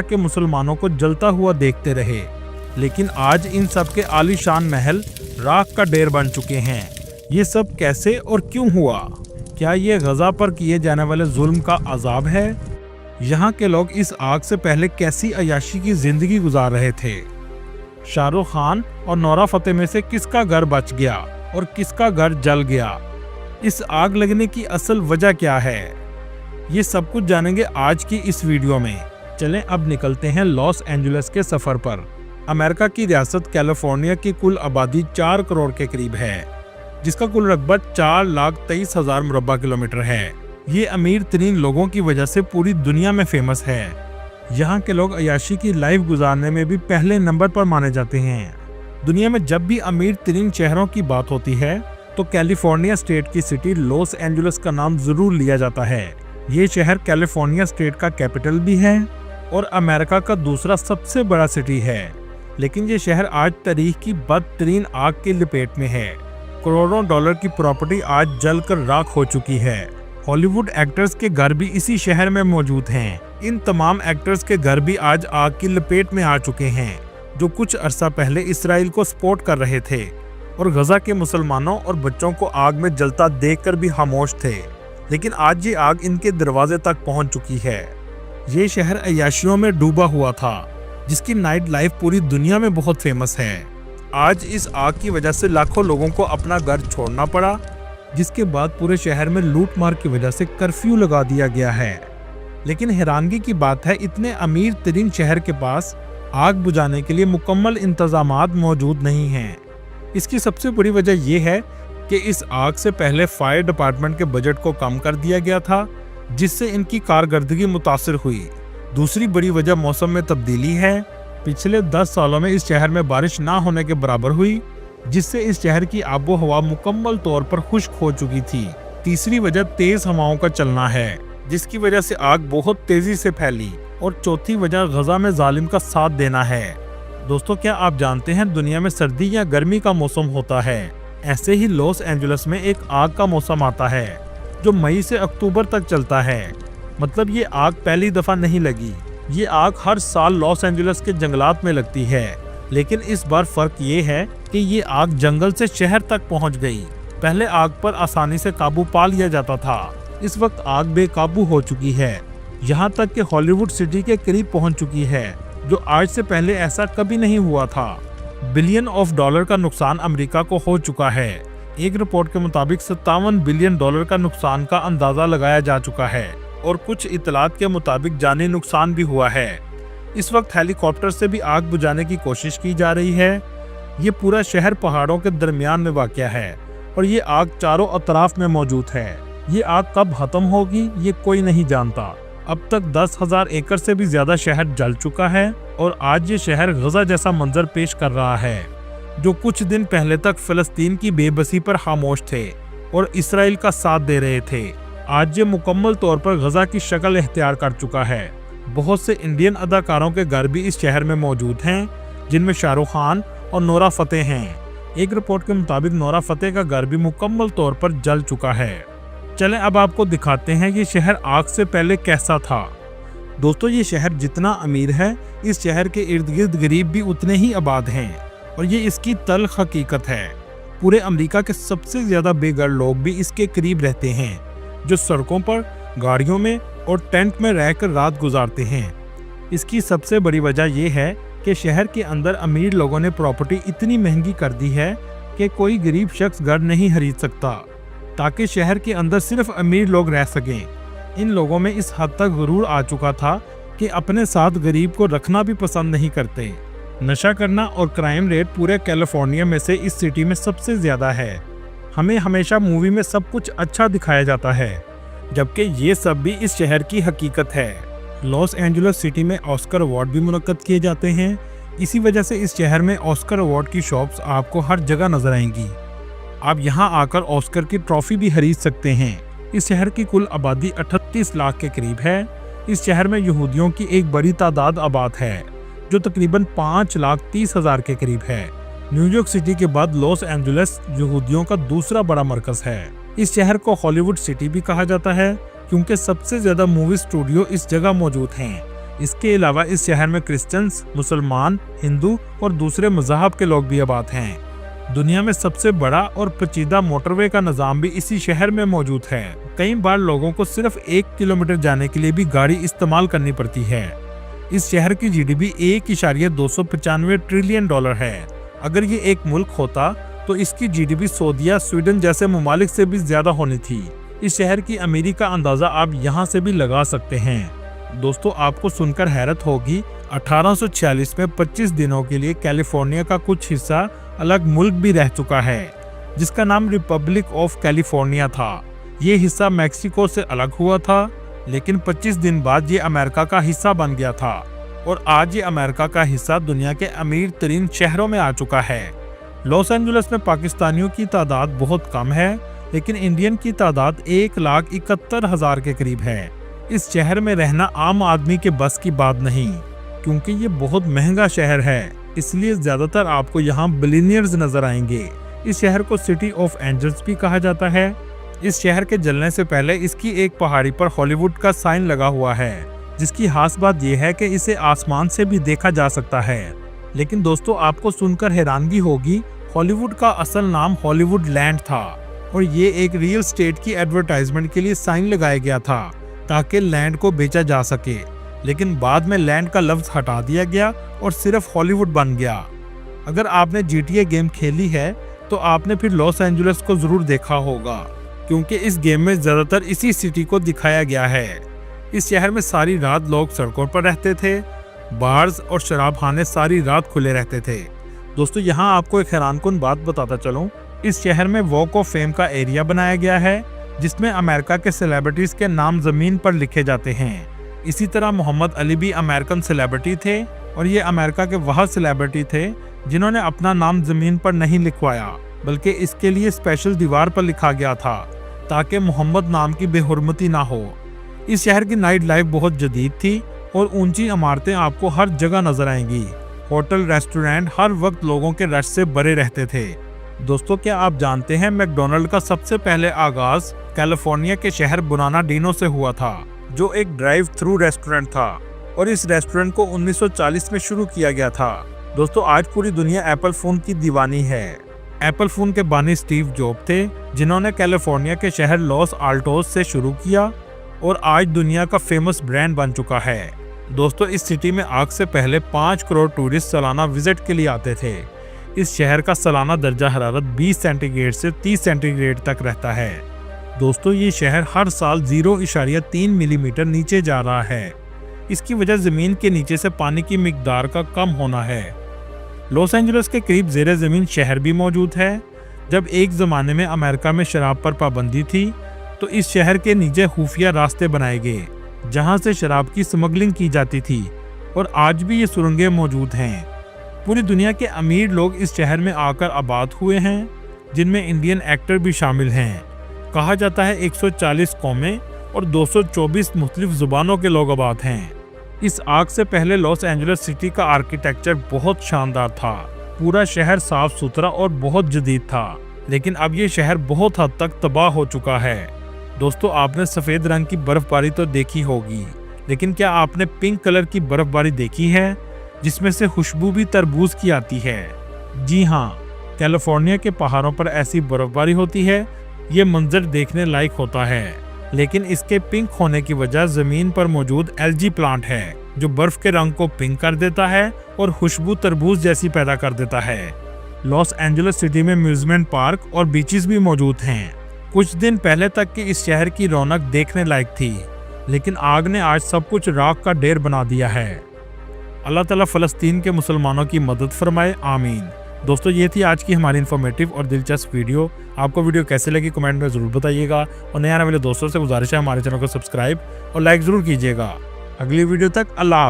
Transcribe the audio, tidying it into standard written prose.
के मुसलमानों को जलता हुआ देखते रहे, लेकिन आज इन सब के आलीशान महल राख का ढेर बन चुके हैं। ये सब कैसे और क्यों हुआ? क्या ये गजा पर किए जाने वाले जुल्म का अजाब है? यहाँ के लोग इस आग से पहले कैसी अय्याशी की जिंदगी गुजार रहे थे? शाहरुख खान और नोरा फतेही में से किसका घर बच गया और किसका घर जल गया? इस आग लगने की असल वजह क्या है? ये सब कुछ जानेंगे आज की इस वीडियो में। चलें अब निकलते हैं लॉस एंजलिस के सफर पर। अमेरिका की रियासत कैलिफोर्निया की कुल आबादी 4 करोड़ के करीब है, जिसका कुल रकबा 4,23,000 मुरब्बा किलोमीटर है। ये अमीर तरीन लोगों की वजह से पूरी दुनिया में फेमस है। यहाँ के लोग अय्याशी की लाइफ गुजारने में भी पहले नंबर पर माने जाते हैं। दुनिया में जब भी अमीर तरीन शहरों की बात होती है तो कैलिफोर्निया स्टेट की सिटी लॉस एंजलिस का नाम जरूर लिया जाता है। ये शहर कैलिफोर्निया स्टेट का कैपिटल भी है और अमेरिका का दूसरा सबसे बड़ा सिटी है। लेकिन ये शहर आज तारीख की बदतरीन आग की लपेट में है। करोड़ों डॉलर की प्रॉपर्टी आज जलकर राख हो चुकी है। हॉलीवुड एक्टर्स के घर भी इसी शहर में मौजूद हैं। इन तमाम एक्टर्स के घर भी आज आग की लपेट में आ चुके हैं, जो कुछ अरसा पहले इसराइल को सपोर्ट कर रहे थे और गजा के मुसलमानों और बच्चों को आग में जलता देखकर भी खामोश थे। लेकिन आज ये आग इनके दरवाजे तक पहुंच चुकी है। ये शहर अय्याशियों में डूबा हुआ था, जिसकी नाइट लाइफ पूरी दुनिया में बहुत फेमस है। आज इस आग की वजह से लाखों लोगों को अपना घर छोड़ना पड़ा, जिसके बाद पूरे शहर में लूटमार की वजह से कर्फ्यू लगा दिया गया है। लेकिन हैरानगी की बात है, इतने अमीर तरीन शहर के पास आग बुझाने के लिए मुकम्मल इंतजामात मौजूद नहीं हैं। इसकी सबसे बड़ी वजह यह है कि इस आग से पहले फायर डिपार्टमेंट के बजट को कम कर दिया गया था, जिससे इनकी कारकर्दगी मुतासिर हुई। दूसरी बड़ी वजह मौसम में तब्दीली है। पिछले 10 सालों में इस शहर में बारिश ना होने के बराबर हुई, जिससे इस शहर की आबो हवा मुकम्मल तौर पर खुश्क हो चुकी थी। तीसरी वजह तेज हवाओं का चलना है, जिसकी वजह से आग बहुत तेजी से फैली। और चौथी वजह गजा में जालिम का साथ देना है। दोस्तों, क्या आप जानते हैं दुनिया में सर्दी या गर्मी का मौसम होता है? ऐसे ही लॉस एंजलिस में एक आग का मौसम आता है, जो मई से अक्टूबर तक चलता है। मतलब ये आग पहली दफा नहीं लगी। ये आग हर साल लॉस एंजलिस के जंगलात में लगती है, लेकिन इस बार फर्क ये है कि ये आग जंगल से शहर तक पहुंच गई। पहले आग पर आसानी से काबू पा लिया जाता था, इस वक्त आग बेकाबू हो चुकी है। यहाँ तक कि हॉलीवुड सिटी के करीब पहुंच चुकी है, जो आज से पहले ऐसा कभी नहीं हुआ था। बिलियन ऑफ डॉलर का नुकसान अमेरिका को हो चुका है। एक रिपोर्ट के मुताबिक 57 बिलियन डॉलर का नुकसान का अंदाजा लगाया जा चुका है और कुछ इतलात के मुताबिक जानी नुकसान भी हुआ है। इस वक्त हेलीकॉप्टर से भी आग बुझाने की कोशिश की जा रही है। ये पूरा शहर पहाड़ों के दरमियान में वाक़या है और ये आग चारों अतराफ में मौजूद है। ये आग कब खत्म होगी ये कोई नहीं जानता। अब तक 10,000 एकड़ से भी ज्यादा शहर जल चुका है और आज ये शहर गजा जैसा मंजर पेश कर रहा है, जो कुछ दिन पहले तक फिलिस्तीन की बेबसी पर खामोश थे और इसराइल का साथ दे रहे थे। आज ये मुकम्मल तौर पर गजा की शक्ल इख्तियार कर चुका है। बहुत से इंडियन अदाकारों के घर भी इस शहर में मौजूद हैं, जिनमें शाहरुख खान और नोरा फतेही हैं। एक रिपोर्ट के मुताबिक नोरा फतेही का घर भी मुकम्मल तौर पर जल चुका है। चलें अब आपको दिखाते हैं ये शहर आग से पहले कैसा था। दोस्तों, ये शहर जितना अमीर है, इस शहर के इर्द गिर्द गरीब भी उतने ही आबाद हैं और ये इसकी तल्ख हकीकत है। पूरे अमेरिका के सबसे ज्यादा बेघर लोग भी इसके करीब रहते हैं, जो सड़कों पर, गाड़ियों में और टेंट में रहकर रात गुजारते हैं। इसकी सबसे बड़ी वजह यह है कि शहर के अंदर अमीर लोगों ने प्रॉपर्टी इतनी महंगी कर दी है कि कोई गरीब शख्स घर नहीं खरीद सकता, ताकि शहर के अंदर सिर्फ अमीर लोग रह सकें। इन लोगों में इस हद तक गुरूर आ चुका था कि अपने साथ गरीब को रखना भी पसंद नहीं करते। नशा करना और क्राइम रेट पूरे कैलिफोर्निया में से इस सिटी में सबसे ज्यादा है। हमें हमेशा मूवी में सब कुछ अच्छा दिखाया जाता है, जबकि ये सब भी इस शहर की हकीकत है। लॉस एंजलिस सिटी में ऑस्कर अवार्ड भी मुनक्कद किए जाते हैं। इसी वजह से इस शहर में ऑस्कर अवार्ड की शॉप्स आपको हर जगह नजर आएंगी। आप यहाँ आकर ऑस्कर की ट्रॉफी भी खरीद सकते हैं। इस शहर की कुल आबादी 38 लाख के करीब है। इस शहर में यहूदियों की एक बड़ी तादाद आबाद है, जो तकरीबन 5,30,000 के करीब है। न्यूयॉर्क सिटी के बाद लॉस एंजलिस यहूदियों का दूसरा बड़ा मरकज है। इस शहर को हॉलीवुड सिटी भी कहा जाता है, क्योंकि सबसे ज्यादा मूवी स्टूडियो इस जगह मौजूद हैं। इसके अलावा इस शहर में क्रिश्चियंस, मुसलमान, हिंदू और दूसरे मज़हब के लोग भी आबाद हैं। दुनिया में सबसे बड़ा और पेचीदा मोटरवे का निज़ाम भी इसी शहर में मौजूद है। कई बार लोगों को सिर्फ 1 किलोमीटर जाने के लिए भी गाड़ी इस्तेमाल करनी पड़ती है। इस शहर की जीडीपी 1.295 ट्रिलियन डॉलर है। अगर ये एक मुल्क होता तो इसकी जीडीपी सऊदी, स्वीडन जैसे ममालिक से भी ज्यादा होनी थी। इस शहर की अमीरी का अंदाजा आप यहाँ से भी लगा सकते हैं। दोस्तों, आपको सुनकर हैरत होगी, 1846 में 25 दिनों के लिए कैलिफोर्निया का कुछ हिस्सा अलग मुल्क भी रह चुका है, जिसका नाम रिपब्लिक ऑफ कैलिफोर्निया था। ये हिस्सा मैक्सिको से अलग हुआ था, लेकिन 25 दिन बाद ये अमेरिका का हिस्सा बन गया था और आज ये अमेरिका का हिस्सा दुनिया के अमीर तरीन शहरों में आ चुका है। लॉस एंजलिस में पाकिस्तानियों की तादाद बहुत कम है, लेकिन इंडियन की तादाद 1,71,000 के करीब है। इस शहर में रहना आम आदमी के बस की बात नहीं, क्योंकि ये बहुत महंगा शहर है, इसलिए ज्यादातर आपको यहाँ बिलियनियर्स नजर आएंगे। इस शहर को सिटी ऑफ एंजल्स भी कहा जाता है। इस शहर के जलने से पहले इसकी एक पहाड़ी पर हॉलीवुड का साइन लगा हुआ है, जिसकी खास बात यह है कि इसे आसमान से भी देखा जा सकता है। लेकिन दोस्तों, आपको सुनकर हैरानगी होगी, हॉलीवुड का असल नाम हॉलीवुड लैंड था और ये एक रियल एस्टेट की एडवर्टाइजमेंट के लिए साइन लगाया गया था ताकि लैंड को बेचा जा सके। लेकिन बाद में लैंड का लफ्ज हटा दिया गया और सिर्फ हॉलीवुड बन गया। अगर आपने GTA गेम खेली है तो आपने फिर लॉस एंजलिस को जरूर देखा होगा, क्योंकि इस गेम में ज्यादातर इसी सिटी को दिखाया गया है। इस शहर में सारी रात लोग सड़कों पर रहते थे, बार्स और शराबखाने सारी रात खुले रहते थे। दोस्तों, यहाँ आपको एक हैरानकुन बात बताता चलूं, इस शहर में वॉक ऑफ फेम का एरिया बनाया गया है, जिसमें अमेरिका के सेलिब्रिटीज के नाम जमीन पर लिखे जाते हैं। इसी तरह मोहम्मद अली भी अमेरिकन सेलिब्रिटी थे और ये अमेरिका के वह सेलिब्रिटी थे जिन्होंने अपना नाम जमीन पर नहीं लिखवाया, बल्कि इसके लिए स्पेशल दीवार पर लिखा गया था ताकि मोहम्मद नाम की बेहुरमती ना हो। इस शहर की नाइट लाइफ बहुत जदीद थी और ऊंची इमारतें आपको हर जगह नजर आएंगी। होटल, रेस्टोरेंट हर वक्त लोगों के रश से भरे रहते थे। दोस्तों, क्या आप जानते हैं मैकडोनल्ड का सबसे पहले आगाज कैलिफोर्निया के शहर बुरानाडिनो से हुआ था, जो एक ड्राइव थ्रू रेस्टोरेंट था और इस रेस्टोरेंट को 1940 में शुरू किया गया था। दोस्तों, आज पूरी दुनिया एप्पल फोन की दीवानी है। एप्पल फोन के बानी स्टीव जॉब थे, जिन्होंने कैलिफोर्निया के शहर लॉस आल्टोस से शुरू किया और आज दुनिया का फेमस ब्रांड बन चुका है। दोस्तों, इस सिटी में आज से पहले 5 करोड़ टूरिस्ट सालाना विजिट के लिए आते थे। इस शहर का सालाना दर्जा हरारत 20 सेंटीग्रेड से 30 सेंटीग्रेड तक रहता है। दोस्तों, ये शहर हर साल 0.3 मिलीमीटर नीचे जा रहा है। इसकी वजह जमीन के नीचे से पानी की मिकदार का कम होना है। लॉस एंजलिस के करीब ज़ेरे ज़मीन शहर भी मौजूद है। जब एक ज़माने में अमेरिका में शराब पर पाबंदी थी, तो इस शहर के नीचे खुफिया रास्ते बनाए गए, जहां से शराब की स्मगलिंग की जाती थी और आज भी ये सुरंगें मौजूद हैं। पूरी दुनिया के अमीर लोग इस शहर में आकर आबाद हुए हैं, जिनमें इंडियन एक्टर भी शामिल हैं। कहा जाता है 140 कौमें और 224 मुख्तलिफ ज़ुबानों के लोग आबाद हैं। इस आग से पहले लॉस एंजलिस सिटी का आर्किटेक्चर बहुत शानदार था। पूरा शहर साफ सुथरा और बहुत जदीद था, लेकिन अब ये शहर बहुत हद तक तबाह हो चुका है। दोस्तों, आपने सफ़ेद रंग की बर्फबारी तो देखी होगी, लेकिन क्या आपने पिंक कलर की बर्फबारी देखी है, जिसमें से खुशबू भी तरबूज की आती है? जी हाँ, कैलिफोर्निया के पहाड़ों पर ऐसी बर्फबारी होती है। ये मंजर देखने लायक होता है, लेकिन इसके पिंक होने की वजह जमीन पर मौजूद एलजी प्लांट है, जो बर्फ के रंग को पिंक कर देता है और खुशबू तरबूज जैसी पैदा कर देता है। लॉस एंजलिस सिटी में म्यूजियम पार्क और बीचेस भी मौजूद हैं। कुछ दिन पहले तक कि इस शहर की रौनक देखने लायक थी, लेकिन आग ने आज सब कुछ राख का ढेर बना दिया है। अल्लाह ताला फ़लस्तीन के मुसलमानों की मदद फरमाए, आमीन। दोस्तों, ये थी आज की हमारी इन्फॉर्मेटिव और दिलचस्प वीडियो। आपको वीडियो कैसे लगी कमेंट में ज़रूर बताइएगा और नए आने वाले दोस्तों से गुजारिश है हमारे चैनल को सब्सक्राइब और लाइक ज़रूर कीजिएगा। अगली वीडियो तक अल्लाह हाफ़िज़।